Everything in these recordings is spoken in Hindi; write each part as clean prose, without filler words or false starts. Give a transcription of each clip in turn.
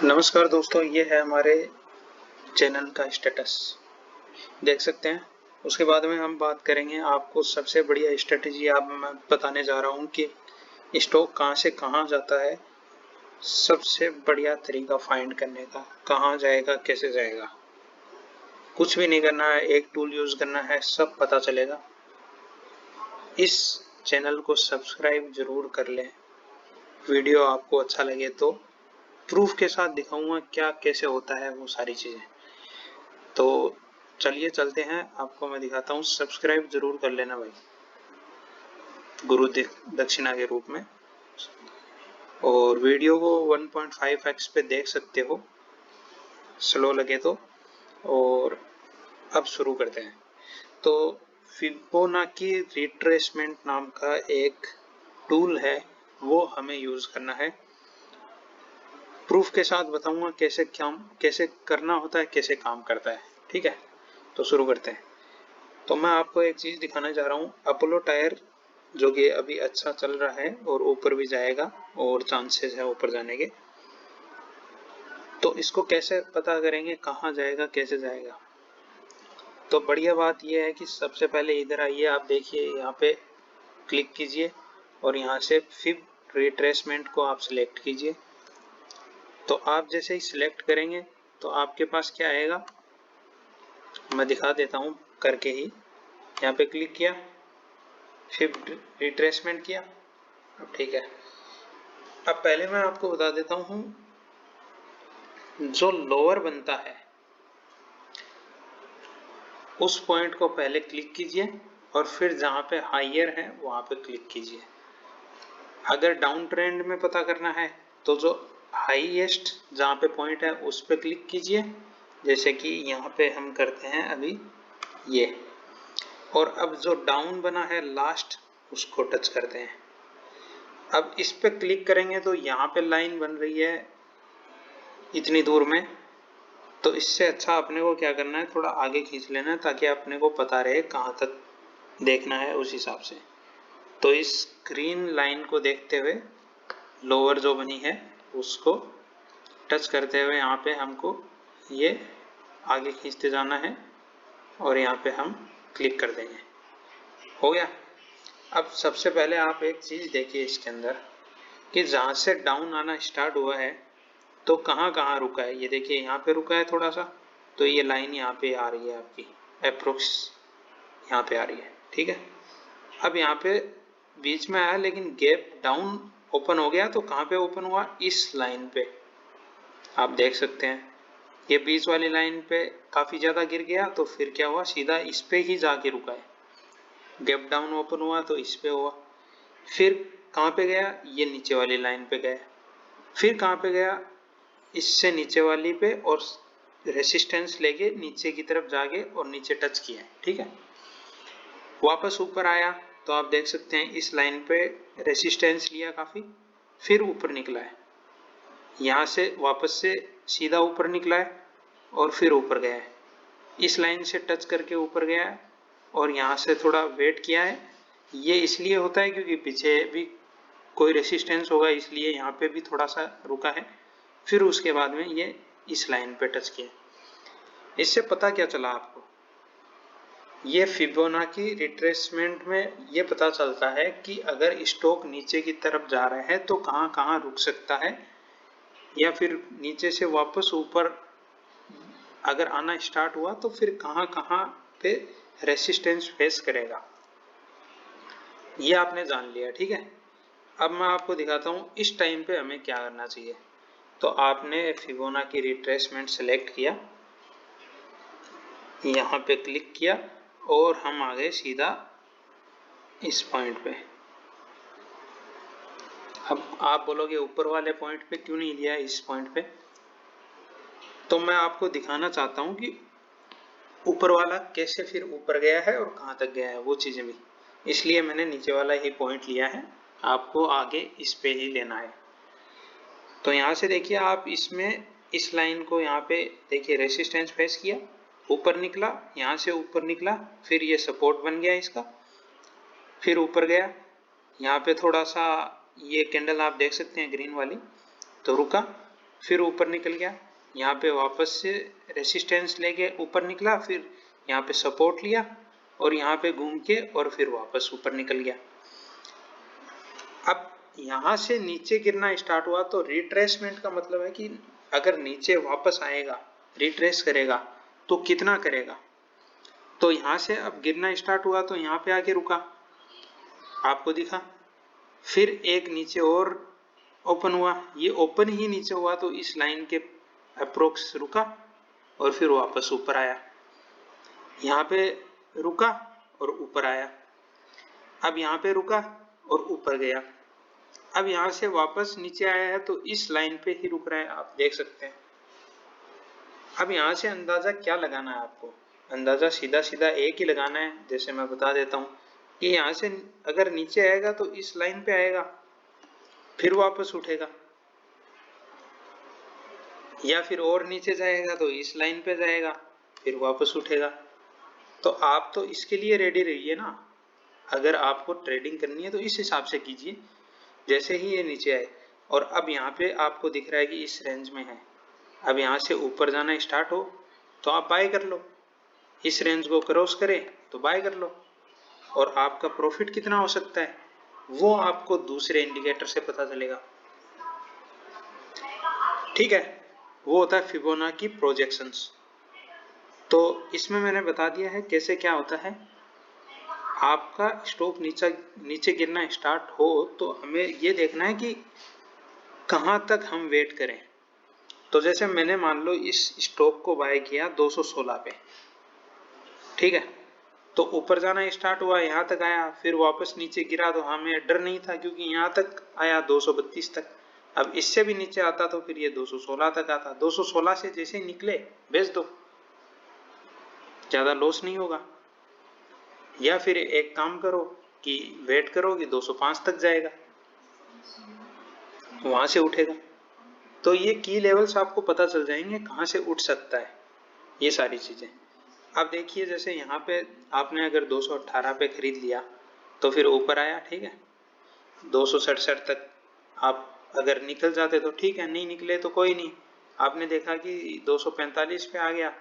नमस्कार दोस्तों, ये है हमारे चैनल का स्टेटस देख सकते हैं। उसके बाद में हम बात करेंगे, आपको सबसे बढ़िया स्ट्रेटेजी आप मैं बताने जा रहा हूँ कि स्टॉक कहाँ से कहाँ जाता है। सबसे बढ़िया तरीका फाइंड करने का, कहाँ जाएगा कैसे जाएगा, कुछ भी नहीं करना है, एक टूल यूज करना है, सब पता चलेगा। इस चैनल को सब्सक्राइब जरूर कर लें। वीडियो आपको अच्छा लगे तो प्रूफ के साथ दिखाऊंगा क्या कैसे होता है वो सारी चीजें। तो चलिए चलते हैं, आपको मैं दिखाता हूँ। सब्सक्राइब जरूर कर लेना भाई, गुरु दक्षिणा के रूप में। और वीडियो को 1.5x पे देख सकते हो, स्लो लगे तो। और अब शुरू करते हैं। तो फिबोनाची रिट्रेसमेंट नाम का एक टूल है, वो हमें यूज करना है। प्रूफ के साथ बताऊंगा कैसे करना होता है, कैसे काम करता है। ठीक है, तो शुरू करते हैं। तो मैं आपको एक चीज दिखाना चाह रहा हूँ, अपोलो टायर, जो कि अभी अच्छा चल रहा है और ऊपर भी जाएगा और चांसेस है ऊपर जाने के। तो इसको कैसे पता करेंगे कहाँ जाएगा कैसे जाएगा। तो बढ़िया बात यह है कि सबसे पहले इधर आइए, आप देखिए यहाँ पे क्लिक कीजिए और यहाँ से फिब रिट्रेसमेंट को आप सिलेक्ट कीजिए। तो आप जैसे ही सिलेक्ट करेंगे तो आपके पास क्या आएगा, मैं दिखा देता हूँ करके ही। यहाँ पे क्लिक किया, फिर रिट्रेसमेंट किया। अब ठीक है, अब पहले मैं आपको बता देता हूँ, जो लोअर बनता है उस पॉइंट को पहले क्लिक कीजिए और फिर जहां पे हाइयर है वहां पे क्लिक कीजिए। अगर डाउन ट्रेंड में पता करना है तो जो हाईएस्ट जहां पे पॉइंट है उस पे क्लिक कीजिए, जैसे कि यहाँ पे हम करते हैं अभी ये। और अब जो डाउन बना है लास्ट, उसको टच करते हैं। अब इस पे क्लिक करेंगे तो यहाँ पे लाइन बन रही है इतनी दूर में। तो इससे अच्छा अपने को क्या करना है, थोड़ा आगे खींच लेना है ताकि अपने को पता रहे कहाँ तक देखना है उस हिसाब से। तो इस ग्रीन लाइन को देखते हुए लोअर जो बनी है उसको टच करते हुए यहाँ पे हमको ये आगे खींचते जाना है और यहाँ पे हम क्लिक कर देंगे। हो गया। अब सबसे पहले आप एक चीज देखिए इसके अंदर कि जहां से डाउन आना स्टार्ट हुआ है तो कहाँ कहाँ रुका है। ये देखिए यहाँ पे रुका है थोड़ा सा, तो ये लाइन यहाँ पे आ रही है आपकी, अप्रोक्स यहाँ पे आ रही है। ठीक है, अब यहाँ पे बीच में आया लेकिन गैप डाउन ओपन हो गया। तो कहाँ पे ओपन हुआ, इस लाइन पे आप देख सकते हैं। ये बीच वाली लाइन पे काफी ज्यादा गिर गया, तो फिर क्या हुआ, सीधा इस पे ही जाके रुका है। गैप डाउन ओपन हुआ तो इस पे हुआ। फिर कहाँ पे गया, ये नीचे वाली लाइन पे गया। फिर कहाँ पे गया, इससे नीचे वाली पे, और रेसिस्टेंस लेके नीचे की तरफ जाके और नीचे टच किया है। ठीक है, वापस ऊपर आया तो आप देख सकते हैं इस लाइन पे रेसिस्टेंस लिया काफी, फिर ऊपर निकला है। यहां से वापस से सीधा ऊपर निकला है और फिर ऊपर गया है। इस लाइन से टच करके ऊपर गया है और यहाँ से थोड़ा वेट किया है। ये इसलिए होता है क्योंकि पीछे भी कोई रेसिस्टेंस होगा, इसलिए यहाँ पे भी थोड़ा सा रुका है। फिर उसके बाद में ये इस लाइन पे टच किया। इससे पता क्या चला आपको, ये फिबोनाची रिट्रेसमेंट में ये पता चलता है कि अगर स्टॉक नीचे की तरफ जा रहा है तो कहाँ कहाँ रुक सकता है, या फिर नीचे से वापस ऊपर अगर आना स्टार्ट हुआ तो फिर कहाँ कहाँ पे रेसिस्टेंस फेस करेगा। ये आपने जान लिया। ठीक है, अब मैं आपको दिखाता हूँ इस टाइम पे हमें क्या करना चाहिए। तो आपने फिबोनाची रिट्रेसमेंट सेलेक्ट किया, यहाँ पे क्लिक किया और हम आ गए सीधा इस पॉइंट पे। अब आप बोलोगे ऊपर वाले पॉइंट पे क्यों नहीं लिया इस पॉइंट पे, तो मैं आपको दिखाना चाहता हूँ कि ऊपर वाला कैसे फिर ऊपर गया है और कहाँ तक गया है वो चीजें भी, इसलिए मैंने नीचे वाला ही पॉइंट लिया है। आपको आगे इस पे ही लेना है। तो यहाँ से देखिए आप इसमें इस लाइन को यहाँ पे देखिए रेसिस्टेंस फेस किया, ऊपर निकला, यहाँ से ऊपर निकला, फिर ये सपोर्ट बन गया इसका, फिर ऊपर गया। यहाँ पे थोड़ा सा ये कैंडल आप देख सकते हैं ग्रीन वाली, तो रुका, फिर ऊपर निकल गया, यहाँ पे वापस से रेसिस्टेंस लेके ऊपर निकला, फिर यहाँ पे सपोर्ट लिया और यहाँ पे घूम के और फिर वापस ऊपर निकल गया। अब यहाँ से नीचे गिरना स्टार्ट हुआ तो रिट्रेसमेंट का मतलब है कि अगर नीचे वापस आएगा, रिट्रेस करेगा तो कितना करेगा। तो यहाँ से अब गिरना स्टार्ट हुआ तो यहाँ पे आके रुका, आपको दिखा, फिर एक नीचे और ओपन हुआ, ये ओपन ही नीचे हुआ तो इस लाइन के अप्रोक्स रुका और फिर वापस ऊपर आया, यहाँ पे रुका और ऊपर आया, अब यहाँ पे रुका और ऊपर गया, अब यहाँ से वापस नीचे आया है तो इस लाइन पे ही रुक रहा है, आप देख सकते हैं। अब यहाँ से अंदाजा क्या लगाना है आपको, अंदाजा सीधा सीधा एक ही लगाना है, जैसे मैं बता देता हूँ कि यहाँ से अगर नीचे आएगा तो इस लाइन पे आएगा, फिर वापस उठेगा, या फिर और नीचे जाएगा तो इस लाइन पे जाएगा, फिर वापस उठेगा। तो आप तो इसके लिए रेडी रहिए ना, अगर आपको ट्रेडिंग करनी है तो इस हिसाब से कीजिए। जैसे ही ये नीचे आए और अब यहाँ पे आपको दिख रहा है कि इस रेंज में है, अब यहाँ से ऊपर जाना स्टार्ट हो तो आप बाय कर लो, इस रेंज को क्रॉस करे तो बाय कर लो, और आपका प्रॉफिट कितना हो सकता है वो आपको दूसरे इंडिकेटर से पता चलेगा। ठीक है, वो होता है फिबोनाची प्रोजेक्शंस। तो इसमें मैंने बता दिया है कैसे क्या होता है। आपका स्टॉक नीचे गिरना स्टार्ट हो तो हमें ये देखना है कि कहां तक हम वेट करें। तो जैसे मैंने मान लो इस स्टॉक को बाय किया 216 पे, ठीक है, तो ऊपर जाना स्टार्ट हुआ, यहाँ तक आया, फिर वापस नीचे गिरा तो हमें डर नहीं था क्योंकि यहाँ तक आया 232 तक। अब इससे भी नीचे आता तो फिर ये 216 तक आता, 216 से जैसे ही निकले बेच दो, ज्यादा लॉस नहीं होगा। या फिर एक काम करो कि वेट करो कि 205 तक जाएगा, वहां से उठेगा। तो ये की लेवल्स आपको पता चल जाएंगे कहां से उठ सकता है, ये सारी चीजें। अब देखिए जैसे यहाँ पे आपने अगर 218 पे खरीद लिया तो फिर ऊपर आया, ठीक है, 267 तक आप अगर निकल जाते तो ठीक है, नहीं निकले तो कोई नहीं। आपने देखा कि 245 पे आ गया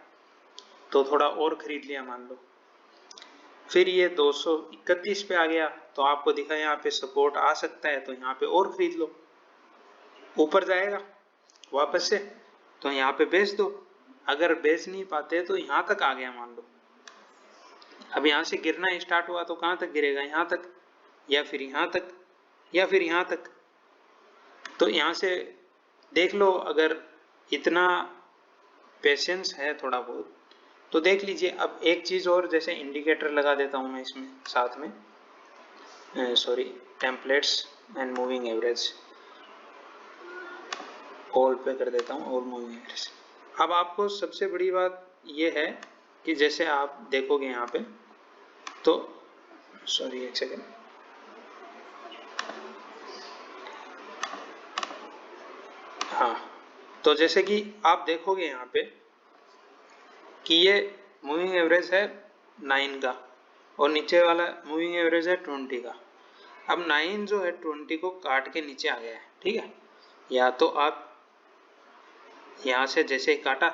तो थोड़ा और खरीद लिया मान लो, फिर ये 231 पे आ गया तो आपको दिखा यहाँ पे सपोर्ट आ सकता है तो यहाँ पे और खरीद लो, ऊपर जाएगा वापस से तो यहाँ पे बेच दो। अगर बेच नहीं पाते तो यहाँ तक आ गया मान लो, अब यहाँ से गिरना स्टार्ट हुआ तो कहाँ तक गिरेगा, यहाँ तक, या फिर यहाँ तक, या फिर यहाँ तक। तो यहाँ से देख लो, अगर इतना पेशेंस है थोड़ा बहुत तो देख लीजिए। अब एक चीज और, जैसे इंडिकेटर लगा देता हूं मैं इसमें साथ में, sorry, templates and moving average all पे कर देता हूं, ऑल मूविंग एवरेज। अब आपको सबसे बड़ी बात ये है कि जैसे आप देखोगे यहाँ पे तो, सॉरी एक सेकेंड, हाँ, तो जैसे कि आप देखोगे यहाँ पे कि ये मूविंग एवरेज है 9 का और नीचे वाला मूविंग एवरेज है 20 का। अब 9 जो है 20 को काट के नीचे आ गया है, ठीक है, या तो आप यहाँ से जैसे ही काटा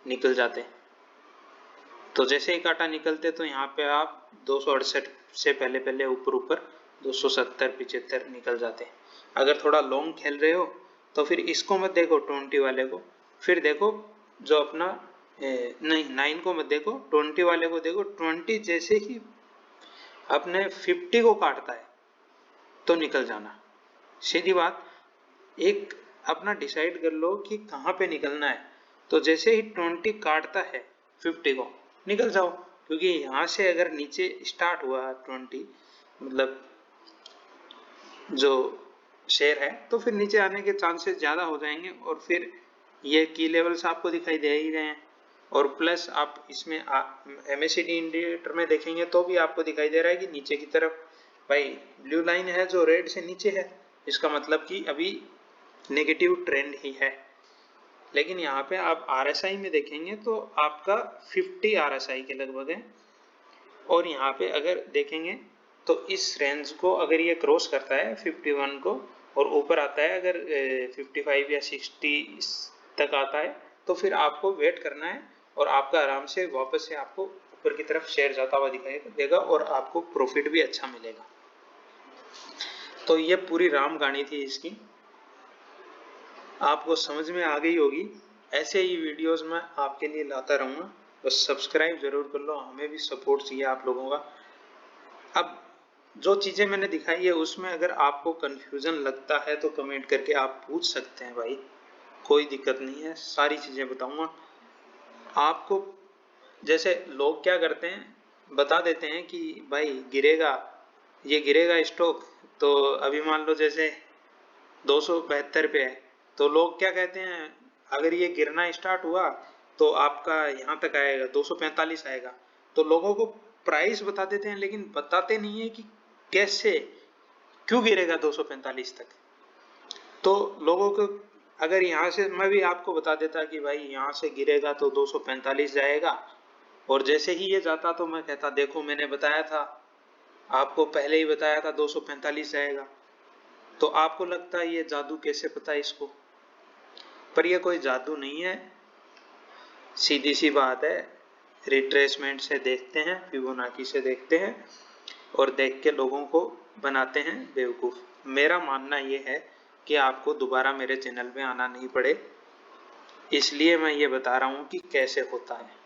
निकल जाते, तो जैसे ही काटा निकलते तो यहाँ पे आप 268 से पहले पहले ऊपर ऊपर 270 75 निकल जाते। अगर थोड़ा लॉन्ग खेल रहे हो तो फिर इसको मत देखो 20 वाले को, फिर देखो जो अपना नहीं 9 को मत देखो, 20 वाले को देखो। 20 जैसे ही अपने 50 को काटता है तो निकल जाना, सीधी बात। एक अपना डिसाइड कर लो कि कहाँ पे निकलना है, तो जैसे ही 20 काटता है 50 को निकल जाओ, क्योंकि यहाँ से अगर नीचे स्टार्ट हुआ 20 मतलब जो शेयर है तो फिर नीचे आने के चांसेस ज्यादा हो जाएंगे, और फिर ये की लेवल्स आपको दिखाई दे ही रहे हैं। और प्लस आप इसमें MACD इंडिकेटर में देखेंगे तो भी आपको दिखाई दे रहा है कि नीचे की तरफ भाई ब्लू लाइन है जो रेड से नीचे है, इसका मतलब कि अभी नेगेटिव ट्रेंड ही है। लेकिन यहाँ पे आप RSI में देखेंगे तो आपका 50 RSI के लगभग है, और यहाँ पे अगर देखेंगे तो इस रेंज को अगर ये क्रॉस करता है 51 को और ऊपर आता है अगर 55 या 60 तक आता है तो फिर आपको वेट करना है और आपका आराम से वापस से आपको ऊपर की तरफ शेयर जाता हुआ दिखाई देगा और आपको प्रॉफिट भी अच्छा मिलेगा। तो ये पूरी राम कहानी थी इसकी, आपको समझ में आ गई होगी। ऐसे ही वीडियोस मैं आपके लिए लाता रहूंगा, बस सब्सक्राइब जरूर कर लो, हमें भी सपोर्ट चाहिए आप लोगों का। अब जो चीजें मैंने दिखाई है उसमें अगर आपको कंफ्यूजन लगता है तो कमेंट करके आप पूछ सकते हैं भाई, कोई दिक्कत नहीं है, सारी चीजें बताऊंगा आपको। जैसे लोग क्या करते हैं, बता देते हैं कि भाई गिरेगा, ये गिरेगा स्टॉक, तो अभी मान लो जैसे 272 पे है, तो लोग क्या कहते हैं अगर ये गिरना स्टार्ट हुआ तो आपका यहाँ तक आएगा 245 आएगा। तो लोगों को प्राइस बता देते हैं लेकिन बताते नहीं है कि कैसे क्यों गिरेगा 245 तक। तो लोगों को अगर यहाँ से मैं भी आपको बता देता कि भाई यहाँ से गिरेगा तो 245 जाएगा, और जैसे ही ये जाता तो मैं कहता देखो मैंने बताया था, आपको पहले ही बताया था 245 जाएगा, तो आपको लगता है ये जादू कैसे पता है इसको। पर ये कोई जादू नहीं है, सीधी सी बात है, रिट्रेसमेंट से देखते हैं, फिबोनाची से देखते हैं और देख के लोगों को बनाते हैं बेवकूफ। मेरा मानना ये है कि आपको दोबारा मेरे चैनल पे आना नहीं पड़े, इसलिए मैं ये बता रहा हूँ कि कैसे होता है,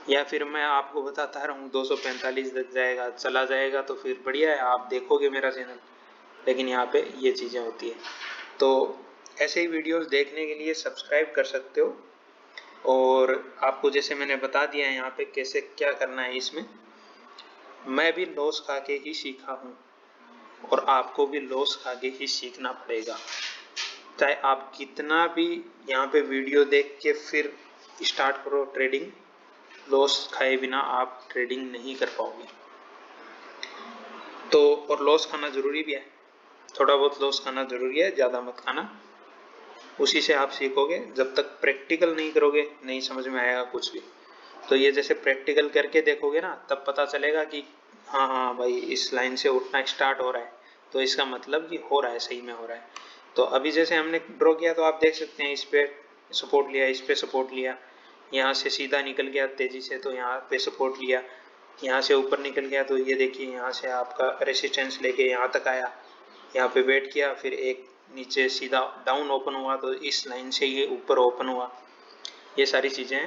या फिर मैं आपको बताता रहा हूँ 245 तक जाएगा चला जाएगा तो फिर बढ़िया है, आप देखोगे मेरा चैनल, लेकिन यहाँ पे ये चीजें होती है। तो ऐसे ही वीडियोस देखने के लिए सब्सक्राइब कर सकते हो, और आपको जैसे मैंने बता दिया है यहाँ पे कैसे क्या करना है। इसमें मैं भी लॉस खा के ही सीखा हूँ और आपको भी लॉस खा के ही सीखना पड़ेगा, चाहे आप कितना भी यहाँ पे वीडियो देख के फिर स्टार्ट करो ट्रेडिंग, लॉस खाए बिना आप ट्रेडिंग नहीं कर पाओगे। तो और लॉस खाना जरूरी भी है, थोड़ा बहुत लॉस खाना जरूरी है, ज्यादा मत खाना, उसी से आप सीखोगे। जब तक प्रैक्टिकल नहीं करोगे नहीं समझ में आएगा कुछ भी। तो ये जैसे प्रैक्टिकल करके देखोगे ना तब पता चलेगा कि हाँ हाँ भाई इस लाइन से उठना स्टार्ट हो रहा है, तो इसका मतलब कि हो रहा है, सही में हो रहा है। तो अभी जैसे हमने ड्रॉ किया तो आप देख सकते हैं इस पे सपोर्ट लिया, इस पे सपोर्ट लिया, यहाँ से सीधा निकल गया तेजी से तो यहाँ पे सपोर्ट लिया, यहाँ से ऊपर निकल गया तो ये देखिए यहाँ से आपका रेसिस्टेंस लेके यहाँ तक आया, यहाँ पे वेट किया, फिर एक नीचे सीधा डाउन ओपन हुआ तो इस लाइन से ये ऊपर ओपन हुआ। ये सारी चीजें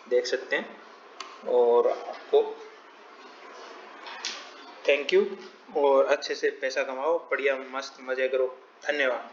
देख सकते हैं। और आपको थैंक यू, और अच्छे से पैसा कमाओ, बढ़िया मस्त मजे करो। धन्यवाद।